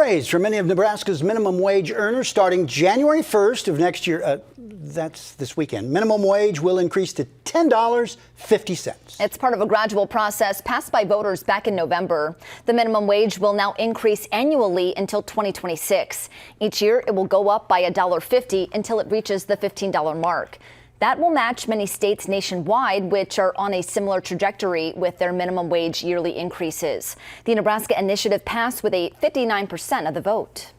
raise for many of Nebraska's minimum wage earners starting January 1st of next year. That's this weekend. Minimum wage will increase to $10.50. It's part of a gradual process passed by voters back in November. The minimum wage will now increase annually until 2026. Each year, it will go up by $1.50 until it reaches the $15 mark. That will match many states nationwide, which are on a similar trajectory with their minimum wage yearly increases. The Nebraska initiative passed with a 59% of the vote.